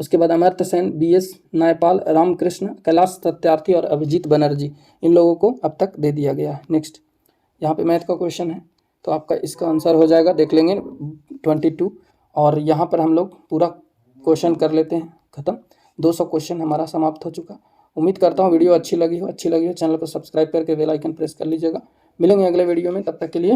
उसके बाद अमर्त्य सेन, BS नायपाल, रामकृष्ण, कैलाश सत्यार्थी और अभिजीत बनर्जी, इन लोगों को अब तक दे दिया गया है। नेक्स्ट, यहाँ पे मैथ का क्वेश्चन है तो आपका इसका आंसर हो जाएगा, देख लेंगे 22। और यहाँ पर हम लोग पूरा क्वेश्चन कर लेते हैं ख़त्म। 200 क्वेश्चन हमारा समाप्त हो चुका। उम्मीद करता हूँ वीडियो अच्छी लगी हो चैनल को सब्सक्राइब करके बेल आइकन प्रेस कर लीजिएगा। मिलेंगे अगले वीडियो में, तब तक के लिए